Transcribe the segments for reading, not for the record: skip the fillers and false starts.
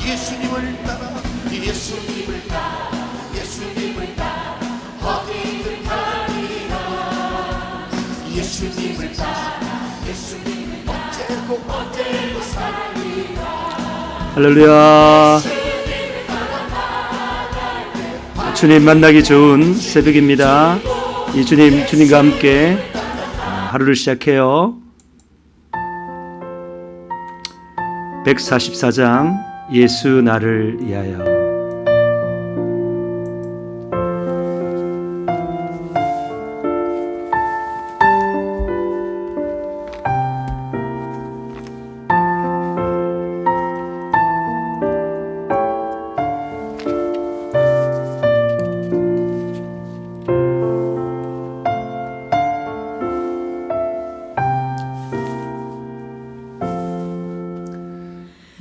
예수님을 따라 예수님을 따라 예수님을 따라 어디든 가리라 예수님을 따라 예수님을 언제고 살리라 할렐루야. 주님 만나기 좋은 새벽입니다. 이 주님과 함께 하루를 시작해요. 144장 예수 나를 위하여.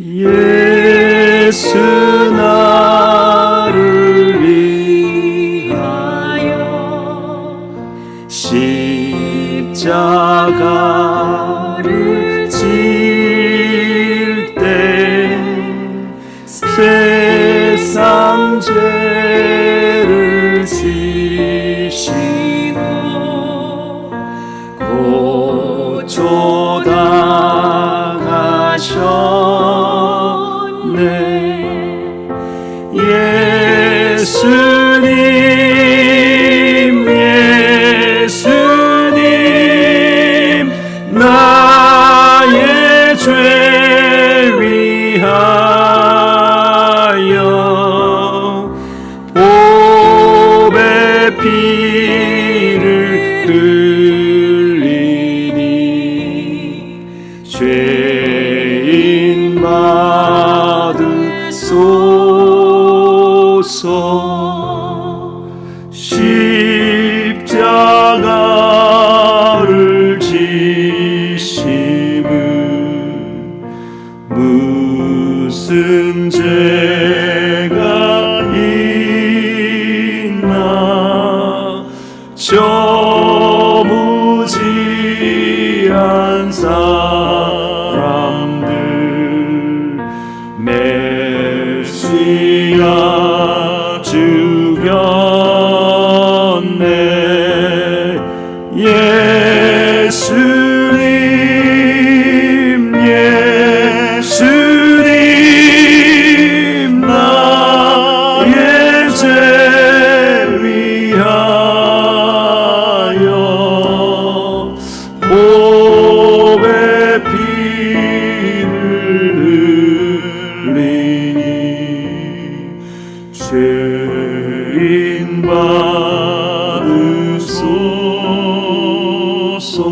예수 나를 위하여 십자가를 질 때 세상 죄를 지시고 고초 당하셨네 예수님 나의 죄 위하여 보배 피를 흘리니 죄인 받으소서 십자가를 지심은 무슨 죄가 있나 저 무지한 사람들 메시아 죽였네 예수님 나의 죄 위하여 보배 피를 흘리니 죄인 받으소서.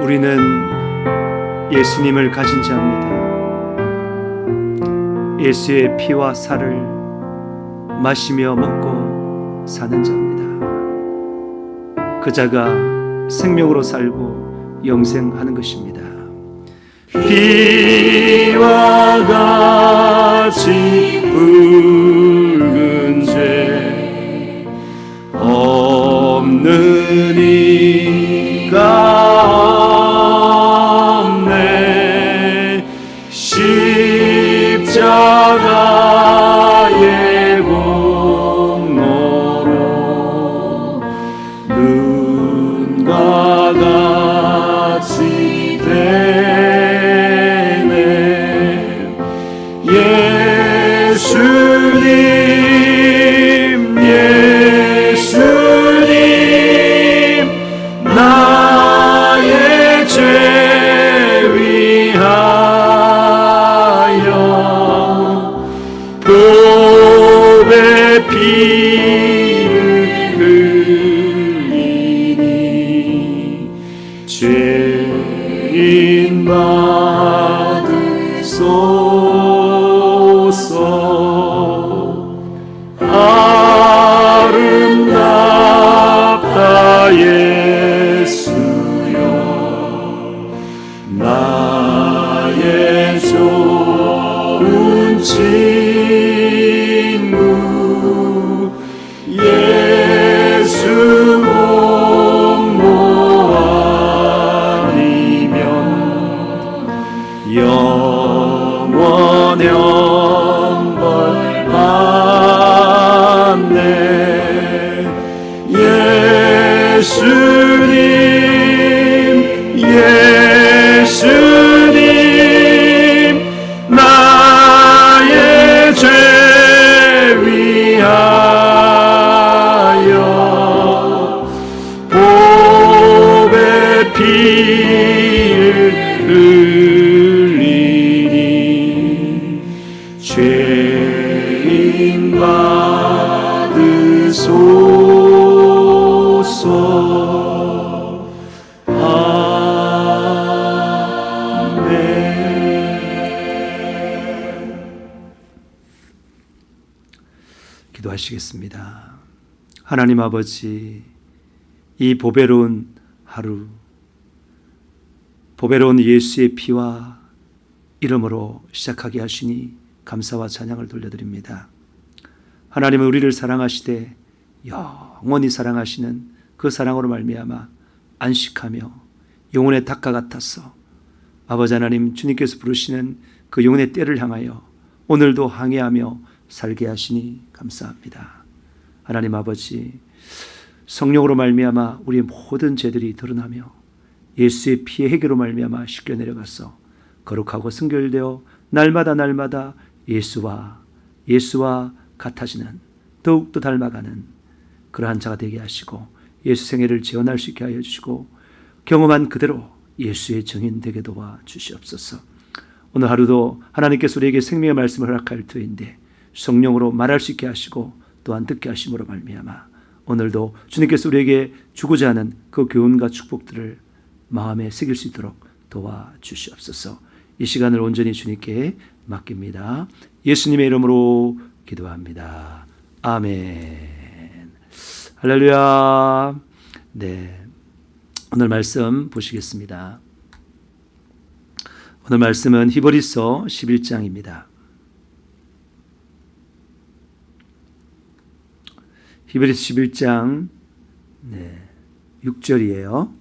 우리는 예수님을 가진 자입니다. 예수의 피와 살을 마시며 먹고 사는 자입니다. 그 자가 생명으로 살고 영생하는 것입니다. 피와 같이 붉은 죄 없는 이가 없네 십자가의 공로로 눈과 같이 되네 예수님 나의 죄 위하여 보배 피를 흘리니 죄인 받으소서. 아름답다 예수여 나의 죄 좋은 친구 예수 공모 아니면 영원 영벌 받네. 예수님 나의 죄 위하여 보배 피를 흘리니 죄인 받으소서. 기도하시겠습니다. 하나님 아버지, 이 보배로운 하루, 보배로운 예수의 피와 이름으로 시작하게 하시니 감사와 찬양을 돌려드립니다. 하나님은 우리를 사랑하시되 영원히 사랑하시는 그 사랑으로 말미암아 안식하며 영혼의 닭과 같아서 아버지 하나님, 주님께서 부르시는 그 영혼의 때를 향하여 오늘도 항해하며 살게 하시니 감사합니다. 하나님 아버지, 성령으로 말미암아 우리의 모든 죄들이 드러나며 예수의 피의 해결로 말미암아 씻겨 내려가서 거룩하고 순결되어 날마다 예수와 같아지는, 더욱더 닮아가는 그러한 자가 되게 하시고 예수 생애를 재현할 수 있게 하여 주시고 경험한 그대로 예수의 증인 되게 도와 주시옵소서. 오늘 하루도 하나님께서 우리에게 생명의 말씀을 허락할 터인데 성령으로 말할 수 있게 하시고 또한 듣게 하심으로 말미암아 오늘도 주님께서 우리에게 주고자 하는 그 교훈과 축복들을 마음에 새길 수 있도록 도와주시옵소서. 이 시간을 온전히 주님께 맡깁니다. 예수님의 이름으로 기도합니다. 아멘. 할렐루야. 네, 오늘 말씀 보시겠습니다. 오늘 말씀은 히브리서 11장입니다. 히브리서 11장 6절이에요.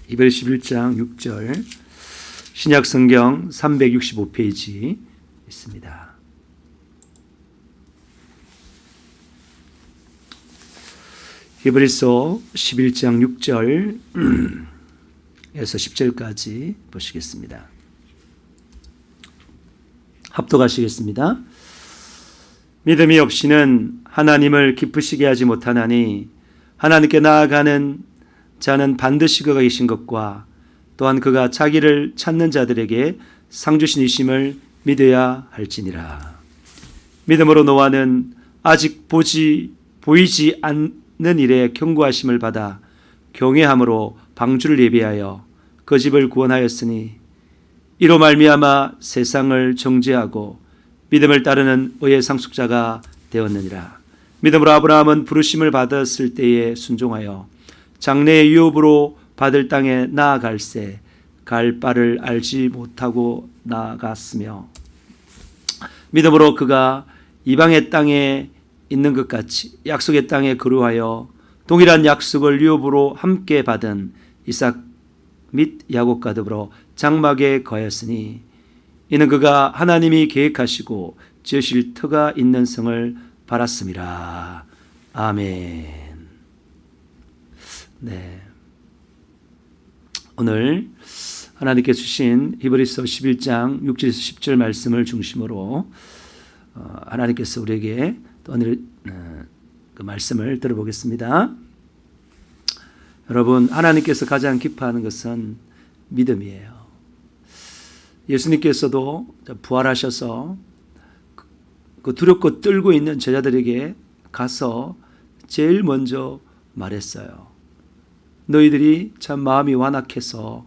히브리서 11장 6절, 신약성경 365페이지 있습니다. 히브리서 11장 6절에서 10절까지 보시겠습니다. 합독하시겠습니다. 믿음이 없이는 하나님을 기쁘시게 하지 못하나니 하나님께 나아가는 자는 반드시 그가 계신 것과 또한 그가 자기를 찾는 자들에게 상 주신 이심을 믿어야 할지니라. 믿음으로 노아는 아직 보이지 않는 일에 경고하심을 받아 경외함으로 방주를 예비하여 그 집을 구원하였으니 이로 말미암아 세상을 정죄하고 믿음을 따르는 의의 상속자가 되었느니라. 믿음으로 아브라함은 부르심을 받았을 때에 순종하여 장래의 유업으로 받을 땅에 나아갈새 갈 바를 알지 못하고 나아갔으며 믿음으로 그가 이방의 땅에 있는 것 같이 약속의 땅에 거류하여 동일한 약속을 유업으로 함께 받은 이삭 및 야곱과 더불어 장막에 거하였으니 이는 그가 하나님이 계획하시고 지으실 터가 있는 성을 바랐음이라. 아멘. 네, 오늘 하나님께 주신 히브리서 11장 6절에서 10절 말씀을 중심으로 하나님께서 우리에게 또 오늘 그 말씀을 들어보겠습니다. 여러분, 하나님께서 가장 기뻐하는 것은 믿음이에요. 예수님께서도 부활하셔서 그 두렵고 떨고 있는 제자들에게 가서 제일 먼저 말했어요. 너희들이 참 마음이 완악해서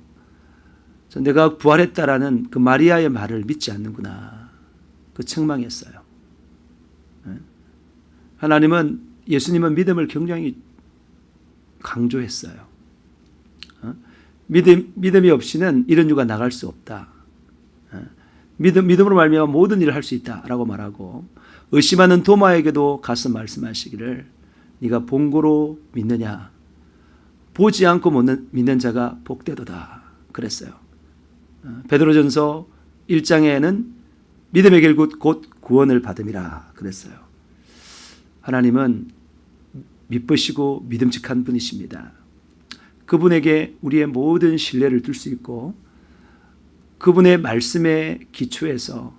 내가 부활했다라는 그 마리아의 말을 믿지 않는구나. 그 책망했어요. 하나님은 예수님은 믿음을 굉장히 강조했어요. 믿음이 없이는 이런 유가 나갈 수 없다. 믿음으로 말미암아 모든 일을 할 수 있다라고 말하고 의심하는 도마에게도 가서 말씀하시기를 네가 본고로 믿느냐 보지 않고 믿는 자가 복되도다 그랬어요. 베드로전서 1장에는 믿음의 결국 곧 구원을 받음이라 그랬어요. 하나님은 미쁘시고 믿음직한 분이십니다. 그분에게 우리의 모든 신뢰를 둘 수 있고 그분의 말씀에 기초해서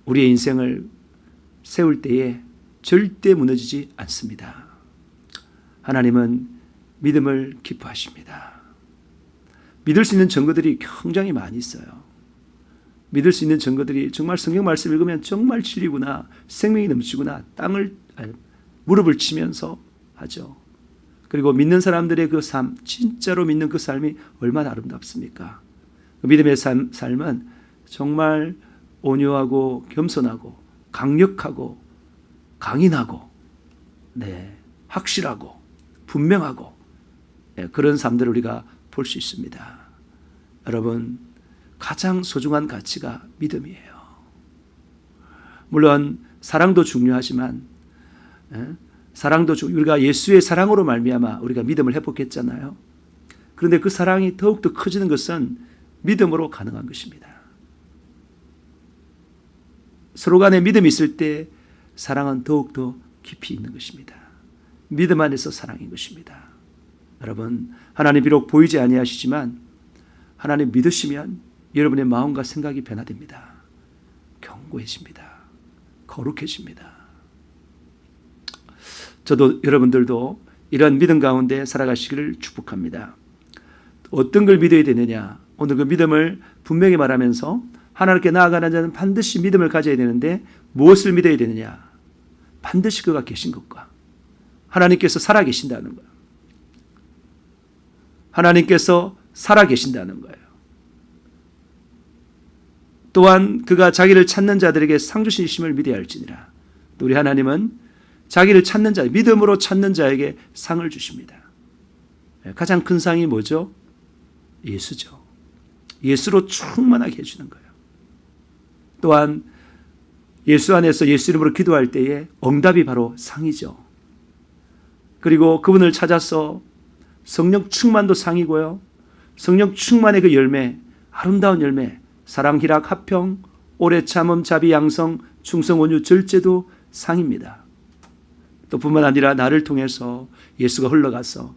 우리의 인생을 세울 때에 절대 무너지지 않습니다. 하나님은 믿음을 기뻐하십니다. 믿을 수 있는 증거들이 굉장히 많이 있어요. 믿을 수 있는 증거들이 정말 성경 말씀 읽으면 정말 진리구나, 생명이 넘치구나, 무릎을 치면서 하죠. 그리고 믿는 사람들의 그 삶, 진짜로 믿는 그 삶이 얼마나 아름답습니까? 믿음의 삶은 정말 온유하고 겸손하고 강력하고 강인하고 확실하고 분명하고 그런 삶들을 우리가 볼 수 있습니다. 여러분, 가장 소중한 가치가 믿음이에요. 물론 사랑도 중요하지만 우리가 예수의 사랑으로 말미암아 우리가 믿음을 회복했잖아요. 그런데 그 사랑이 더욱더 커지는 것은 믿음으로 가능한 것입니다. 서로 간에 믿음이 있을 때 사랑은 더욱더 깊이 있는 것입니다. 믿음 안에서 사랑인 것입니다. 여러분, 하나님 비록 보이지 아니하시지만 하나님 믿으시면 여러분의 마음과 생각이 변화됩니다. 견고해집니다. 거룩해집니다. 저도 여러분들도 이런 믿음 가운데 살아가시기를 축복합니다. 어떤 걸 믿어야 되느냐? 오늘 그 믿음을 분명히 말하면서 하나님께 나아가는 자는 반드시 믿음을 가져야 되는데 무엇을 믿어야 되느냐? 반드시 그가 계신 것과 하나님께서 살아계신다는 거예요. 하나님께서 살아계신다는 거예요. 또한 그가 자기를 찾는 자들에게 상 주시심을 믿어야 할지니라. 또 우리 하나님은 자기를 찾는 자, 믿음으로 찾는 자에게 상을 주십니다. 가장 큰 상이 뭐죠? 예수죠. 예수로 충만하게 해주는 거예요. 또한 예수 안에서 예수 이름으로 기도할 때에 응답이 바로 상이죠. 그리고 그분을 찾아서 성령 충만도 상이고요. 성령 충만의 그 열매, 아름다운 열매, 사랑, 희락, 화평, 오래 참음, 자비, 양성, 충성, 온유, 절제도 상입니다. 또 뿐만 아니라 나를 통해서 예수가 흘러가서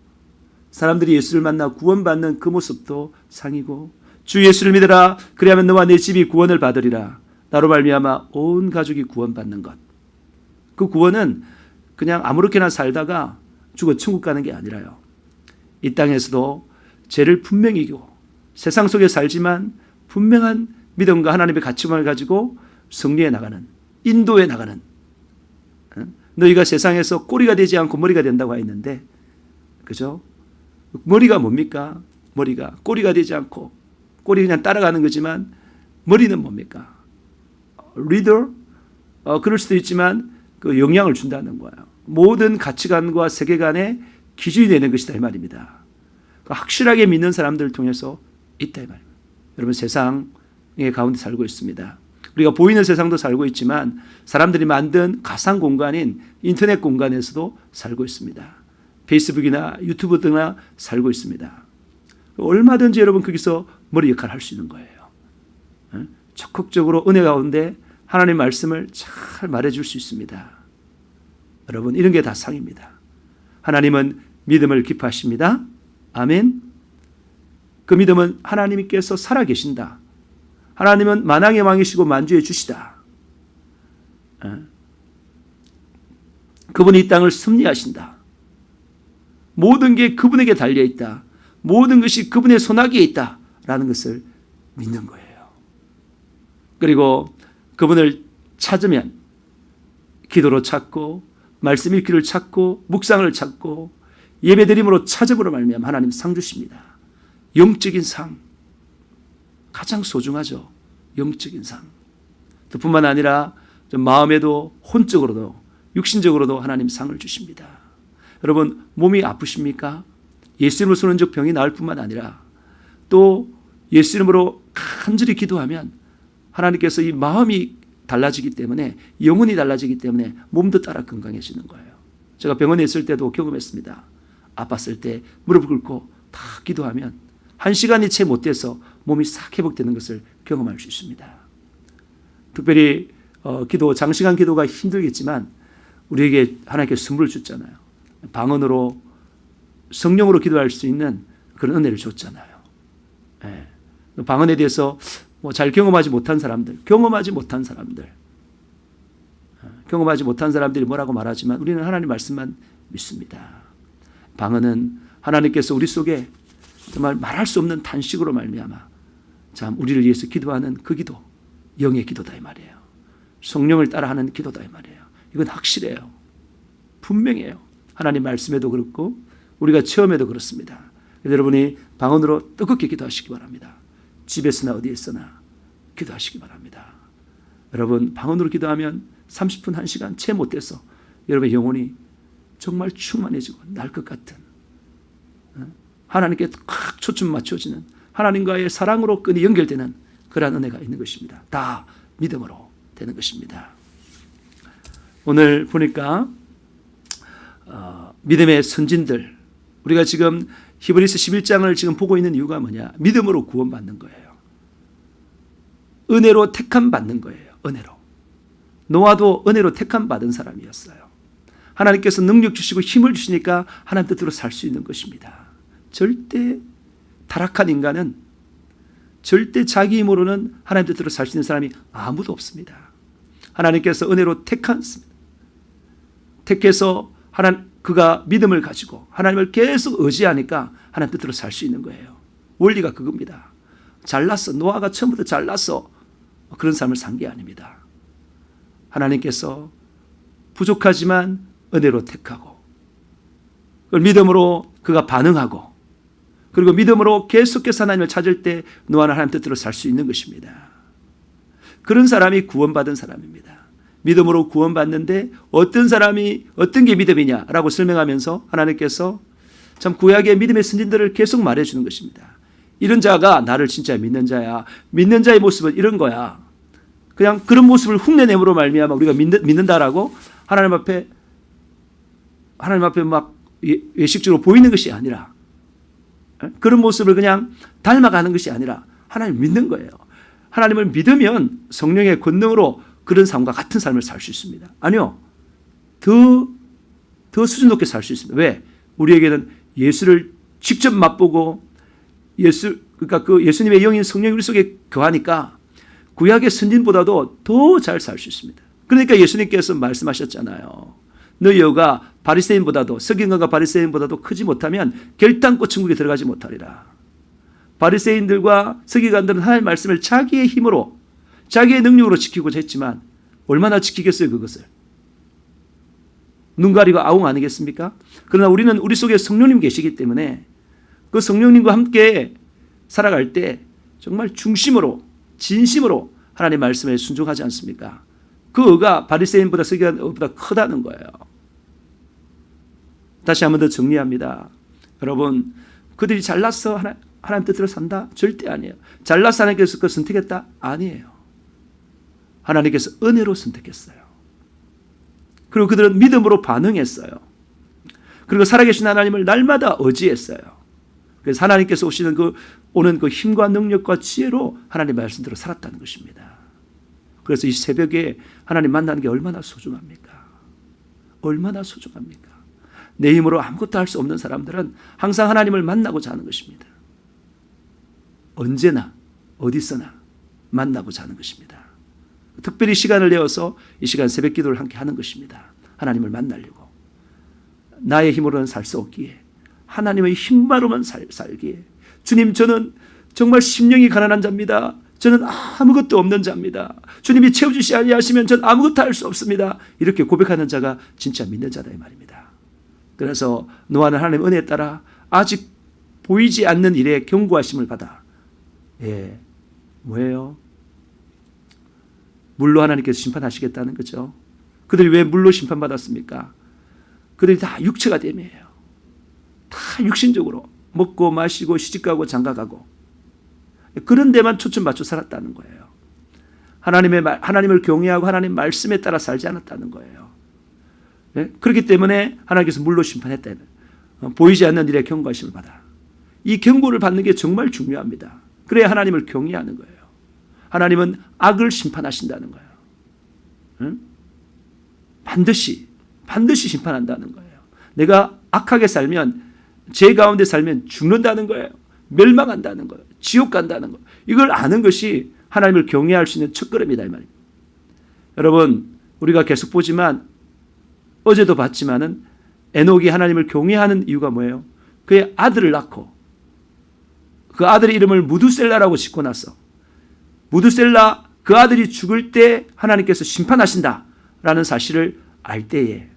사람들이 예수를 만나 구원받는 그 모습도 상이고, 주 예수를 믿으라 그리하면 너와 내 집이 구원을 받으리라. 나로 말미암아 온 가족이 구원받는 것. 그 구원은 그냥 아무렇게나 살다가 죽어 천국 가는 게 아니라요. 이 땅에서도 죄를 분명히 이기고 세상 속에 살지만 분명한 믿음과 하나님의 가치관을 가지고 승리해 나가는, 인도해 나가는, 너희가 세상에서 꼬리가 되지 않고 머리가 된다고 했는데, 그죠? 머리가 뭡니까? 머리가 꼬리가 되지 않고 꼬리 그냥 따라가는 거지만 머리는 뭡니까? 리더? 그럴 수도 있지만 그 영향을 준다는 거예요. 모든 가치관과 세계관의 기준이 되는 것이다 이 말입니다. 확실하게 믿는 사람들을 통해서 있다 이 말입니다. 여러분, 세상의 가운데 살고 있습니다. 우리가 보이는 세상도 살고 있지만 사람들이 만든 가상 공간인 인터넷 공간에서도 살고 있습니다. 페이스북이나 유튜브 등이나 살고 있습니다. 얼마든지 여러분 거기서 머리 역할을 할 수 있는 거예요. 적극적으로 은혜 가운데 하나님의 말씀을 잘 말해줄 수 있습니다. 여러분, 이런 게 다 상입니다. 하나님은 믿음을 기뻐하십니다. 아멘. 그 믿음은 하나님께서 살아계신다. 하나님은 만왕의 왕이시고 만주의 주시다. 그분이 이 땅을 섭리하신다. 모든 게 그분에게 달려있다. 모든 것이 그분의 손아귀에 있다라는 것을 믿는 거예요. 그리고 그분을 찾으면 기도로 찾고 말씀 읽기를 찾고 묵상을 찾고 예배드림으로 찾음으로 말미암아 하나님 상 주십니다. 영적인 상, 가장 소중하죠. 영적인 상. 뿐만 아니라 좀 마음에도 혼적으로도 육신적으로도 하나님 상을 주십니다. 여러분 몸이 아프십니까? 예수 이름으로 선언적 병이 나을 뿐만 아니라 또 예수 이름으로 간절히 기도하면 하나님께서 이 마음이 달라지기 때문에 영혼이 달라지기 때문에 몸도 따라 건강해지는 거예요. 제가 병원에 있을 때도 경험했습니다. 아팠을 때 무릎을 꿇고 다 기도하면 1시간이 채 못 돼서 몸이 싹 회복되는 것을 경험할 수 있습니다. 특별히 장시간 기도가 힘들겠지만 우리에게 하나님께서 선물을 줬잖아요. 방언으로 성령으로 기도할 수 있는 그런 은혜를 줬잖아요. 예. 방언에 대해서 잘 경험하지 못한 사람들이 뭐라고 말하지만 우리는 하나님 말씀만 믿습니다. 방언은 하나님께서 우리 속에 정말 말할 수 없는 탄식으로 말미암아 참 우리를 위해서 기도하는 그 기도, 영의 기도다 이 말이에요. 성령을 따라하는 기도다 이 말이에요. 이건 확실해요. 분명해요. 하나님 말씀에도 그렇고 우리가 체험에도 그렇습니다. 여러분이 방언으로 뜨겁게 기도하시기 바랍니다. 집에서나 어디에서나 기도하시기 바랍니다. 여러분 방언으로 기도하면 30분, 1시간 채 못해서 여러분의 영혼이 정말 충만해지고 날 것 같은 하나님께 꽉 초점 맞춰지는 하나님과의 사랑으로 끈이 연결되는 그러한 은혜가 있는 것입니다. 다 믿음으로 되는 것입니다. 오늘 보니까 믿음의 선진들 우리가 지금 히브리서 11장을 지금 보고 있는 이유가 뭐냐? 믿음으로 구원받는 거예요. 은혜로 택함 받는 거예요. 은혜로. 노아도 은혜로 택함 받은 사람이었어요. 하나님께서 능력 주시고 힘을 주시니까 하나님 뜻대로 살 수 있는 것입니다. 절대 타락한 인간은 절대 자기 힘으로는 하나님 뜻대로 살 수 있는 사람이 아무도 없습니다. 하나님께서 은혜로 택해서 그가 믿음을 가지고 하나님을 계속 의지하니까 하나님 뜻대로 살 수 있는 거예요. 원리가 그겁니다. 잘났어. 노아가 처음부터 잘났어. 그런 삶을 산 게 아닙니다. 하나님께서 부족하지만 은혜로 택하고 그걸 믿음으로 그가 반응하고 그리고 믿음으로 계속해서 하나님을 찾을 때 노아는 하나님 뜻대로 살 수 있는 것입니다. 그런 사람이 구원받은 사람입니다. 믿음으로 구원받는데 어떤 사람이 어떤 게 믿음이냐라고 설명하면서 하나님께서 참 구약의 믿음의 선진들을 계속 말해주는 것입니다. 이런 자가 나를 진짜 믿는 자야. 믿는 자의 모습은 이런 거야. 그냥 그런 모습을 흉내내므로 말미암아 우리가 믿는다라고 하나님 앞에 막 외식적으로 보이는 것이 아니라 그런 모습을 그냥 닮아가는 것이 아니라 하나님을 믿는 거예요. 하나님을 믿으면 성령의 권능으로 그런 삶과 같은 삶을 살 수 있습니다. 아니요. 더 수준 높게 살 수 있습니다. 왜? 우리에게는 예수를 직접 맛보고 그러니까 그 예수님의 영인 성령이 우리 속에 거하니까 구약의 선진보다도 더 잘 살 수 있습니다. 그러니까 예수님께서 말씀하셨잖아요. 너희 여가 바리새인보다도 서기관과 바리새인보다도 크지 못하면 결단코 천국에 들어가지 못하리라. 바리새인들과 서기관들은 하나님의 말씀을 자기의 힘으로 자기의 능력으로 지키고자 했지만 얼마나 지키겠어요 그것을. 눈 가리고 아웅 아니겠습니까? 그러나 우리는 우리 속에 성령님 계시기 때문에 그 성령님과 함께 살아갈 때 정말 중심으로 진심으로 하나님의 말씀에 순종하지 않습니까? 그 의가 바리새인보다 서기관보다 크다는 거예요. 다시 한 번 더 정리합니다. 여러분 그들이 잘났어 하나님 뜻대로 산다? 절대 아니에요. 잘나서 하나님께서 그걸 선택했다? 아니에요. 하나님께서 은혜로 선택했어요. 그리고 그들은 믿음으로 반응했어요. 그리고 살아계신 하나님을 날마다 의지했어요. 그래서 하나님께서 오는 그 힘과 능력과 지혜로 하나님의 말씀대로 살았다는 것입니다. 그래서 이 새벽에 하나님 만나는 게 얼마나 소중합니까? 얼마나 소중합니까? 내 힘으로 아무것도 할 수 없는 사람들은 항상 하나님을 만나고자 하는 것입니다. 언제나 어디서나 만나고자 하는 것입니다. 특별히 시간을 내어서 이 시간 새벽 기도를 함께 하는 것입니다. 하나님을 만나려고. 나의 힘으로는 살 수 없기에 하나님의 힘만으로만 살기에 주님 저는 정말 심령이 가난한 자입니다. 저는 아무것도 없는 자입니다. 주님이 채워주시 아니하시면 저는 아무것도 할 수 없습니다. 이렇게 고백하는 자가 진짜 믿는 자다 이 말입니다. 그래서 노아는 하나님의 은혜에 따라 아직 보이지 않는 일에 경고하심을 받아 뭐예요? 물로 하나님께서 심판하시겠다는 거죠. 그들이 왜 물로 심판받았습니까? 그들이 다 육체가 됨이에요. 다 육신적으로 먹고 마시고 시집가고 장가가고 그런 데만 초점 맞춰 살았다는 거예요. 하나님을 경외하고 하나님 말씀에 따라 살지 않았다는 거예요. 네? 그렇기 때문에 하나님께서 물로 심판했다. 보이지 않는 일에 경고하심을 받아. 이 경고를 받는 게 정말 중요합니다. 그래야 하나님을 경외하는 거예요. 하나님은 악을 심판하신다는 거예요. 응? 반드시 심판한다는 거예요. 내가 악하게 살면, 죄 가운데 살면 죽는다는 거예요. 멸망한다는 거예요. 지옥 간다는 거예요. 이걸 아는 것이 하나님을 경외할 수 있는 첫걸음이다 이 말입니다. 여러분, 우리가 계속 보지만 어제도 봤지만은 에녹이 하나님을 경외하는 이유가 뭐예요? 그의 아들을 낳고 그 아들의 이름을 무두셀라라고 짓고 나서 무두셀라 그 아들이 죽을 때 하나님께서 심판하신다라는 사실을 알 때에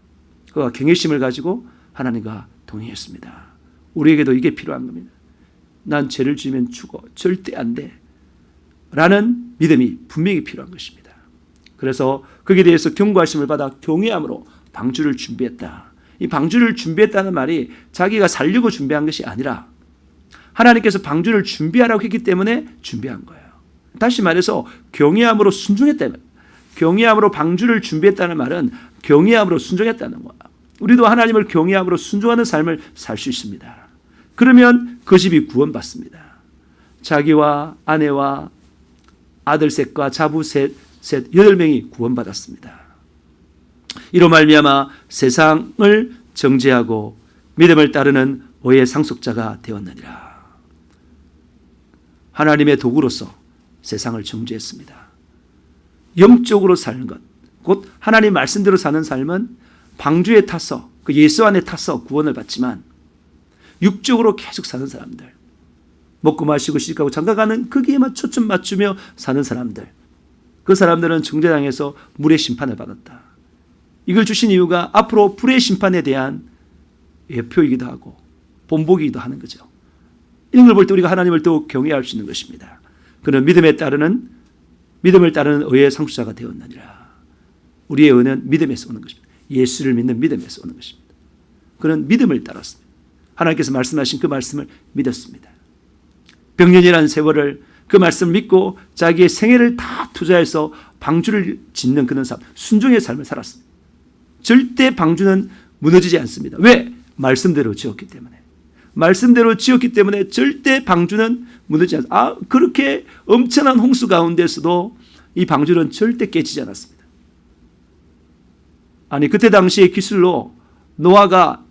그가 경외심을 가지고 하나님과 동의했습니다. 우리에게도 이게 필요한 겁니다. 난 죄를 지으면 죽어. 절대 안 돼. 라는 믿음이 분명히 필요한 것입니다. 그래서 거기에 대해서 경고하심을 받아 경외함으로 방주를 준비했다. 이 방주를 준비했다는 말이 자기가 살려고 준비한 것이 아니라 하나님께서 방주를 준비하라고 했기 때문에 준비한 거예요. 다시 말해서 경외함으로 순종했다면, 경외함으로 방주를 준비했다는 말은 경외함으로 순종했다는 거야. 우리도 하나님을 경외함으로 순종하는 삶을 살 수 있습니다. 그러면 그 집이 구원받습니다. 자기와 아내와 아들 셋과 자부 셋 8명이 구원받았습니다. 이로 말미암아 세상을 정죄하고 믿음을 따르는 의의 상속자가 되었느니라. 하나님의 도구로서 세상을 정죄했습니다. 영적으로 사는 것, 곧 하나님 말씀대로 사는 삶은 방주에 타서 그 예수 안에 타서 구원을 받지만 육적으로 계속 사는 사람들, 먹고 마시고 시집가고 장가가는 거기에만 초점 맞추며 사는 사람들, 그 사람들은 정죄당해서 물의 심판을 받았다. 이걸 주신 이유가 앞으로 불의 심판에 대한 예표이기도 하고 본보기이기도 하는 거죠. 이런 걸 볼 때 우리가 하나님을 더욱 경외할 수 있는 것입니다. 그는 믿음을 따르는 의의 상속자가 되었느니라. 우리의 의는 믿음에서 오는 것입니다. 예수를 믿는 믿음에서 오는 것입니다. 그는 믿음을 따랐습니다. 하나님께서 말씀하신 그 말씀을 믿었습니다. 병년이라는 세월을 그 말씀을 믿고 자기의 생애를 다 투자해서 방주를 짓는 그런 삶, 순종의 삶을 살았습니다. 절대 방주는 무너지지 않습니다. 왜? 말씀대로 지었기 때문에. 말씀대로 지었기 때문에 절대 방주는 무너지지 않습니다. 그렇게 엄청난 홍수 가운데서도 이 방주는 절대 깨지지 않았습니다. 아니, 그때 당시의 기술로 노아가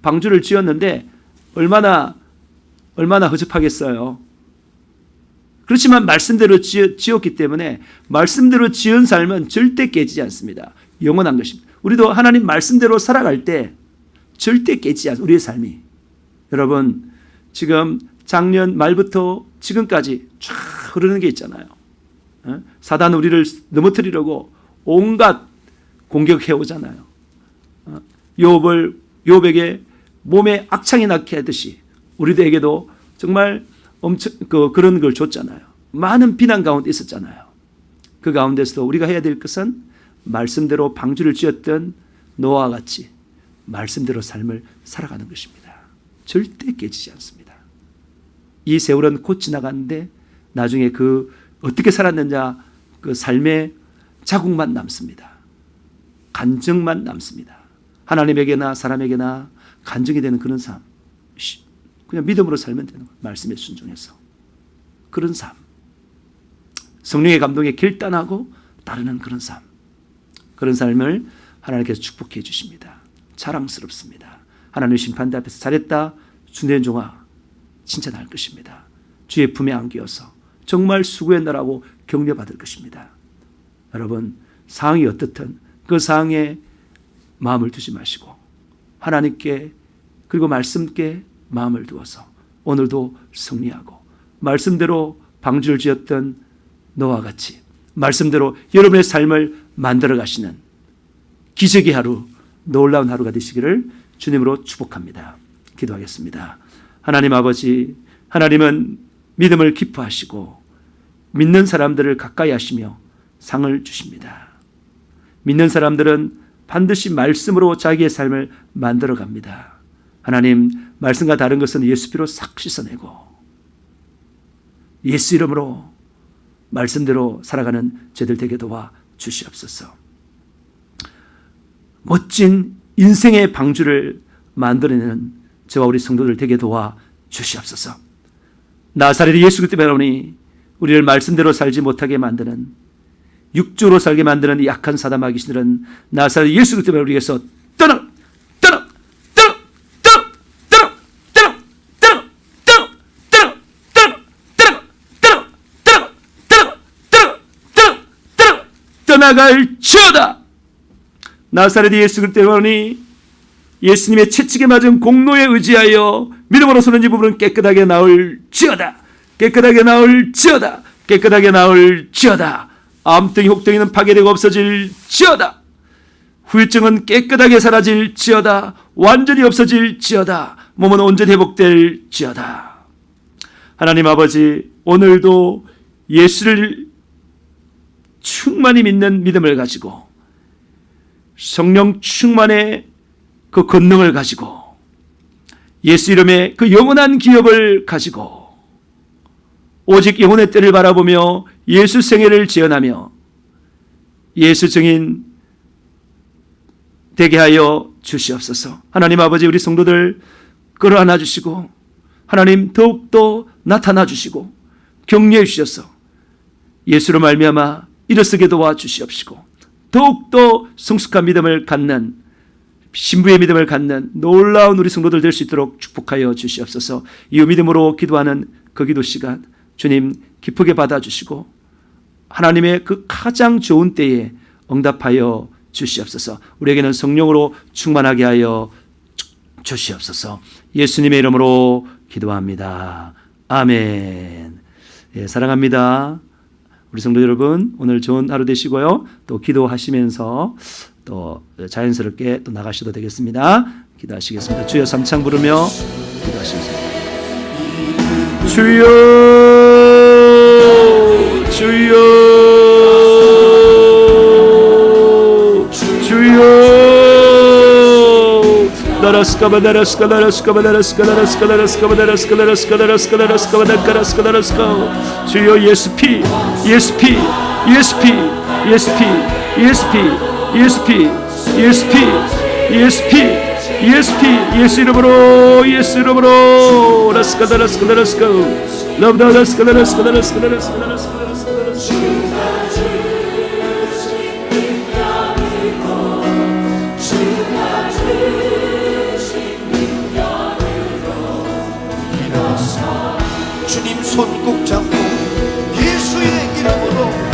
방주를 지었는데 얼마나 허접하겠어요. 그렇지만 말씀대로 지었기 때문에 말씀대로 지은 삶은 절대 깨지지 않습니다. 영원한 것입니다. 우리도 하나님 말씀대로 살아갈 때 절대 깨지지 않습니다. 우리의 삶이. 여러분, 지금 작년 말부터 지금까지 쫙 흐르는 게 있잖아요. 사단은 우리를 넘어뜨리려고 온갖 공격해 오잖아요. 욥에게 몸에 악창이 나게 하듯이 우리들에게도 정말 그런 걸 줬잖아요. 많은 비난 가운데 있었잖아요. 그 가운데서도 우리가 해야 될 것은 말씀대로 방주를 지었던 노아와 같이 말씀대로 삶을 살아가는 것입니다. 절대 깨지지 않습니다. 이 세월은 곧 지나가는데 나중에 어떻게 살았느냐 그 삶의 자국만 남습니다. 간증만 남습니다. 하나님에게나 사람에게나 간증이 되는 그런 삶. 그냥 믿음으로 살면 되는 거예요. 말씀에 순종해서. 그런 삶. 성령의 감동에 결단하고 따르는 그런 삶. 그런 삶을 하나님께서 축복해 주십니다. 자랑스럽습니다. 하나님의 심판대 앞에서 잘했다. 주된 종아 칭찬할 것입니다. 주의 품에 안기어서 정말 수고했나라고 격려받을 것입니다. 여러분, 상황이 어떻든 그 상황에 마음을 두지 마시고 하나님께 그리고 말씀께 마음을 두어서 오늘도 승리하고 말씀대로 방주를 지었던 노아와 같이 말씀대로 여러분의 삶을 만들어 가시는 기적의 하루, 놀라운 하루가 되시기를 주님으로 축복합니다. 기도하겠습니다. 하나님 아버지, 하나님은 믿음을 기뻐하시고 믿는 사람들을 가까이 하시며 상을 주십니다. 믿는 사람들은 반드시 말씀으로 자기의 삶을 만들어 갑니다. 하나님, 말씀과 다른 것은 예수 피로 싹 씻어내고 예수 이름으로 말씀대로 살아가는 저희들 되게 도와 주시옵소서. 멋진 인생의 방주를 만들어내는 저와 우리 성도들 되게 도와 주시옵소서. 나사렛 예수 그리스도 때문에 우리를 말씀대로 살지 못하게 만드는, 육주로 살게 만드는 이 약한 사단 마귀신들은 나사렛 예수 그리스도 때문에 우리에게서 떠나 떠나갈지어다. 나사렛 예수 그리스도 때문에 예수님의 채찍에 맞은 공로에 의지하여 믿음으로서는 이 부분은 깨끗하게 나올지어다. 깨끗하게 나올지어다. 깨끗하게 나올지어다. 암덩이 혹덩이는 파괴되고 없어질지어다. 후유증은 깨끗하게 사라질지어다. 완전히 없어질지어다. 몸은 온전히 회복될지어다. 하나님 아버지, 오늘도 예수를 충만히 믿는 믿음을 가지고 성령 충만의 그 권능을 가지고 예수 이름의 그 영원한 기업을 가지고 오직 영혼의 때를 바라보며 예수 생애를 지어나며 예수 증인 되게 하여 주시옵소서. 하나님 아버지, 우리 성도들 끌어안아 주시고 하나님 더욱더 나타나 주시고 격려해 주셔서 예수로 말미암아 일어서게 도와주시옵시고 더욱더 성숙한 믿음을 갖는, 신부의 믿음을 갖는 놀라운 우리 성도들 될 수 있도록 축복하여 주시옵소서. 이 믿음으로 기도하는 그 기도 시간 주님 기쁘게 받아주시고 하나님의 그 가장 좋은 때에 응답하여 주시옵소서. 우리에게는 성령으로 충만하게 하여 주시옵소서. 예수님의 이름으로 기도합니다. 아멘. 예, 사랑합니다. 우리 성도 여러분, 오늘 좋은 하루 되시고요. 또 기도하시면서 또 자연스럽게 또 나가셔도 되겠습니다. 기도하시겠습니다. 주여 삼창 부르며 기도하시겠습니다. 주여, 주여, 주여. 나라스카바 나라스카 나라스카바 나라스카 나라스카 나라스카바 나라스카 나라스카 나라스카 나라스카바 나라스카 나라스카. 주여 예수 피, 예수 피, 예수 피, 예수 피, 예수 피, 예수 피, 예수 피, 예수 피, 예수 피, 예수 이름으로, 예수 이름으로. 라스카 나라스카 나라스카 라브다 라스카 나라스카 나라스카 나라스카 나라스카 나라스카. 주님 손 꼭 잡고 예수의 이름으로